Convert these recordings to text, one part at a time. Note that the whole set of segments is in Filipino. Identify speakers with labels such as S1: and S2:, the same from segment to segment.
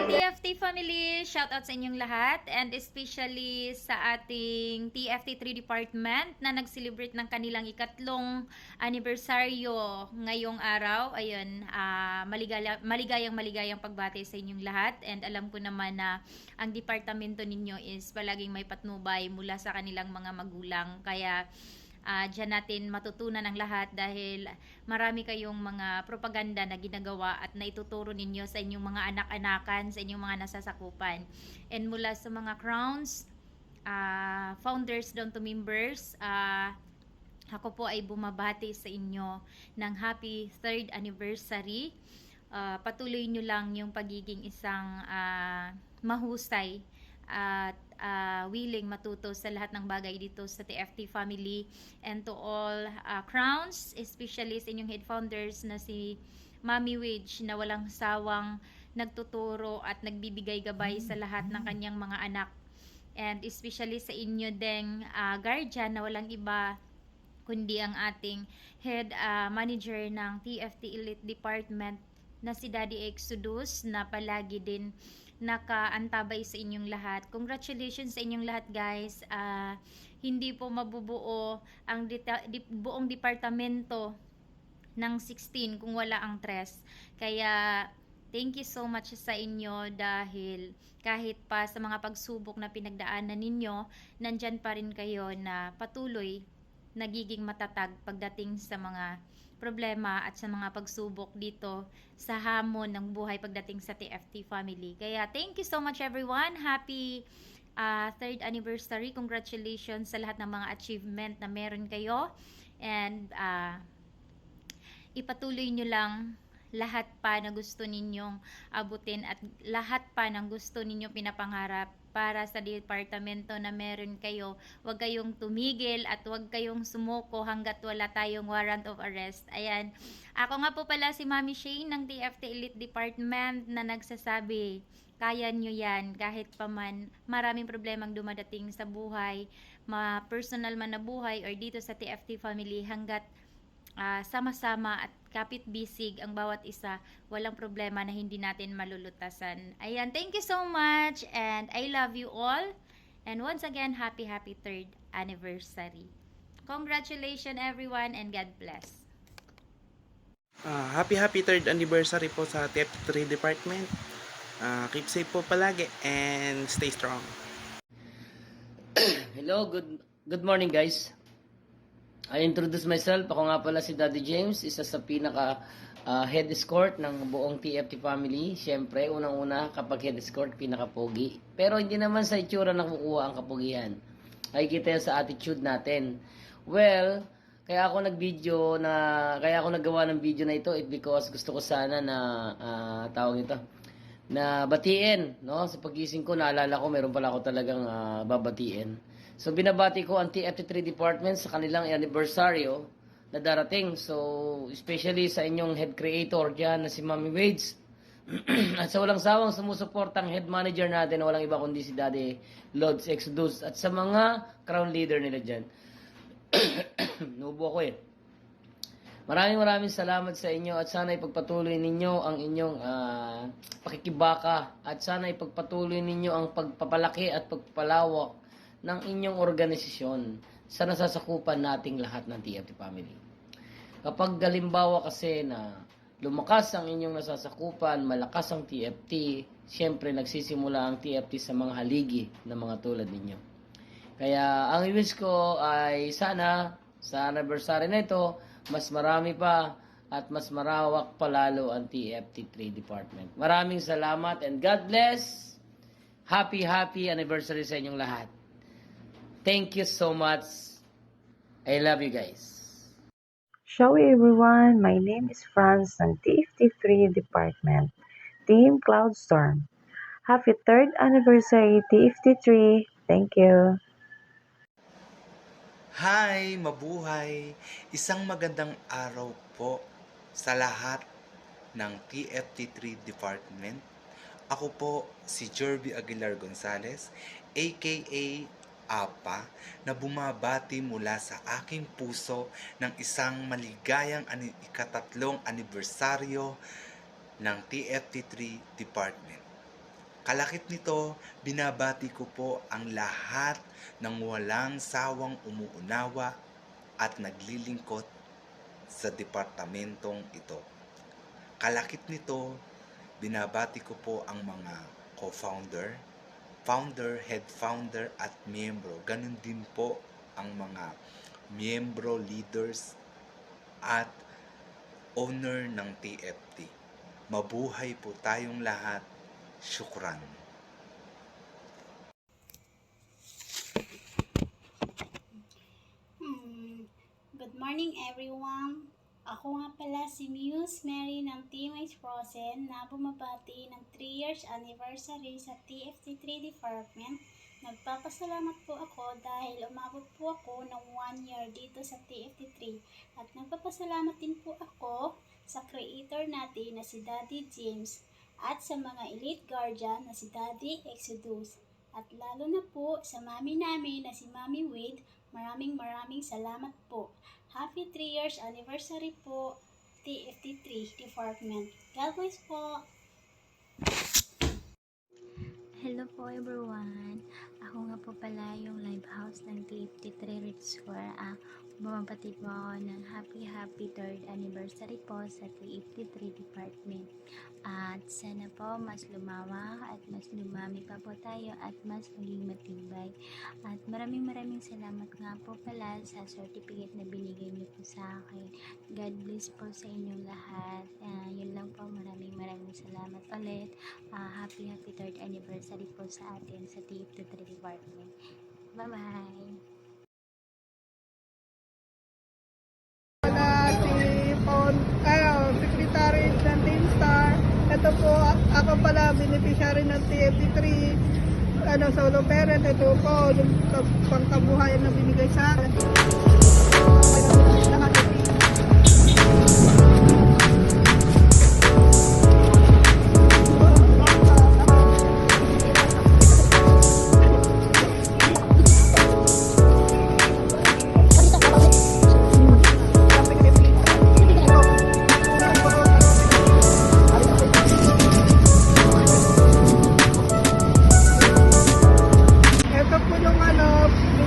S1: TFT family! Shoutout sa inyong lahat and especially sa ating TFT3 department na nag-celebrate ng kanilang ikatlong anibersaryo ngayong araw. Ayun, maligayang pagbati sa inyong lahat and alam ko naman na ang departamento ninyo is palaging may patnubay mula sa kanilang mga magulang. Kaya dyan natin matutunan ang lahat dahil marami kayong mga propaganda na ginagawa at naituturo ninyo sa inyong mga anak-anakan, sa inyong mga nasasakupan. And mula sa mga crowns, founders down to members, ako po ay bumabati sa inyo ng happy 3rd anniversary. Patuloy nyo lang yung pagiging isang mahusay at willing matuto sa lahat ng bagay dito sa TFT family, and to all crowns, especially sa inyong head founders na si Mami Widge na walang sawang nagtuturo at nagbibigay gabay sa lahat ng kanyang mga anak, and especially sa inyo ding guardian na walang iba kundi ang ating head manager ng TFT Elite Department na si Daddy Exodus na palagi din nakaantabay sa inyong lahat. Congratulations sa inyong lahat, guys. Hindi po mabubuo ang buong departamento ng 16 kung wala ang 3. Kaya thank you so much sa inyo dahil kahit pa sa mga pagsubok na pinagdaanan ninyo, nandyan pa rin kayo na patuloy nagiging matatag pagdating sa mga problema at sa mga pagsubok dito sa hamon ng buhay pagdating sa TFT family. Kaya thank you so much everyone. Happy 3rd anniversary. Congratulations sa lahat ng mga achievement na meron kayo. And ipatuloy nyo lang lahat pa na gusto ninyong abutin at lahat pa ng gusto ninyong pinapangarap para sa departamento na meron kayo. Huwag kayong tumigil at huwag kayong sumuko hanggat wala tayong warrant of arrest. Ayan. Ako nga po pala si Mami Shane ng TFT Elite Department na nagsasabi, kaya nyo yan kahit pa man maraming problemang dumadating sa buhay, personal man na buhay or dito sa TFT family, hanggat sama-sama at kapit-bisig ang bawat isa, walang problema na hindi natin malulutasan. Ayan, thank you so much and I love you all. And once again, happy 3rd anniversary. Congratulations everyone and God bless.
S2: Happy 3rd anniversary po sa TF3 department. Keep safe po palagi and stay strong.
S3: Hello, good morning guys. I introduce myself. Ako nga pala si Daddy James, isa sa pinaka head escort ng buong TFT family. Siyempre, unang-una kapag head escort, pinaka-pogi. Pero hindi naman sa itsura nakukuha ang kapugihan. Ay kita yan sa attitude natin. Well, kaya ako naggawa ng video na ito because gusto ko sana na tawag ito na batiin, no? Sa pagising ko, naalala ko meron pala ako talagang babatiin. So, binabati ko ang TFT3 department sa kanilang anniversaryo na darating. So, especially sa inyong head creator dyan na si Mami Wades. At sa walang sawang sumusuportang head manager natin na walang iba kundi si Daddy Lods Exodus. At sa mga crown leader nila dyan. Nubo ako eh. Maraming salamat sa inyo at sana ipagpatuloy ninyo ang inyong pakikibaka at sana ipagpatuloy ninyo ang pagpapalaki at pagpapalawak ng inyong organisasyon sa nasasakupan nating lahat ng TFT family. Kapag galimbawa kasi na lumakas ang inyong nasasakupan, malakas ang TFT, siyempre nagsisimula ang TFT sa mga haligi na mga tulad ninyo. Kaya ang wish ko ay sana sa anniversary na ito, mas marami pa at mas marawak palalo ang TFT3 department. Maraming salamat and God bless. Happy anniversary sa inyong lahat. Thank you so much. I love you guys.
S4: Ciao everyone, my name is Franz ng TFT3 Department, Team Cloudstorm. Happy 3rd anniversary TFT3. Thank you.
S5: Hi, mabuhay! Isang magandang araw po sa lahat ng TFT3 Department. Ako po si Jerby Aguilar Gonzalez, aka Apa, na bumabati mula sa aking puso ng isang maligayang ika-3 anibersaryo ng TFT3 Department. Kalakip nito, binabati ko po ang lahat ng walang sawang umuunawa at naglilingkod sa departamentong ito. Kalakip nito, binabati ko po ang mga co-founder, founder, head founder at miyembro. Ganun din po ang mga miyembro, leaders at owner ng TFT. Mabuhay po tayong lahat. Syukran.
S6: Good morning everyone. Ako nga pala si Muse Mary ng Team Ice Frozen na bumabati ng 3 years anniversary sa TFT3 Department. Nagpapasalamat po ako dahil umabot po ako ng 1 year dito sa TFT3 at nagpapasalamat din po ako sa creator natin na si Daddy James at sa mga elite guardian na si Daddy Exodus at lalo na po sa mami namin na si Mami Wade. Maraming salamat po. Happy 3 years anniversary po, TFT3 Department. God bless po.
S7: Hello po everyone! Ako nga po pala yung live house ng TFT3 Red Square. Bumabati po ako ng happy 3rd anniversary po sa TFT3 Department. At sana po mas lumawak at mas lumami pa po tayo at mas maging matibay. At maraming salamat nga po pala sa certificate na binigay niyo po sa akin. God bless po sa inyong lahat. Yun lang po, maraming salamat ulit. Happy 3rd anniversary po sa atin sa TFT3 Department. Bye-bye!
S8: Secretary ng Team Star. Ito po, ako pala beneficiary ng TFT3 solo parent. Ito po yung pangkabuhayan na binigay sa akin.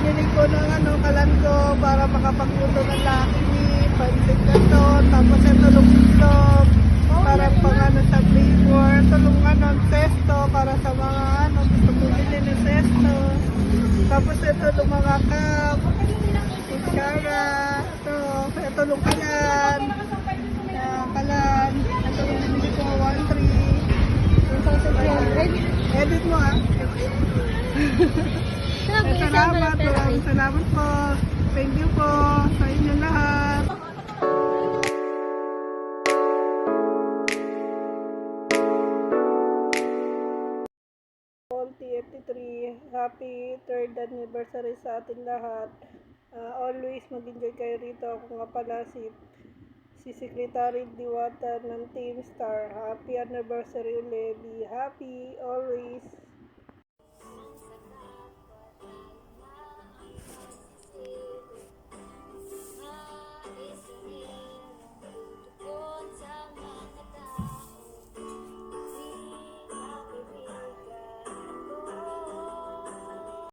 S8: Binili ko ng kalan ko para makapagluto ng laki, pansit na to, tapos ito lumplong para pang sa flavor, tulong sesto para sa mga gusto bumili ng sesto, tapos ito yung mga cup, kutsara, ito yung kalan, ito yung binili ko 1-3, edit mo Salamat po. Thank you po sa inyo lahat. TFT3, happy 3rd anniversary sa ating lahat. Always mag-enjoy kayo rito. Ako nga pala si Secretary Diwata ng Team Star. Happy anniversary ulit. Be happy always.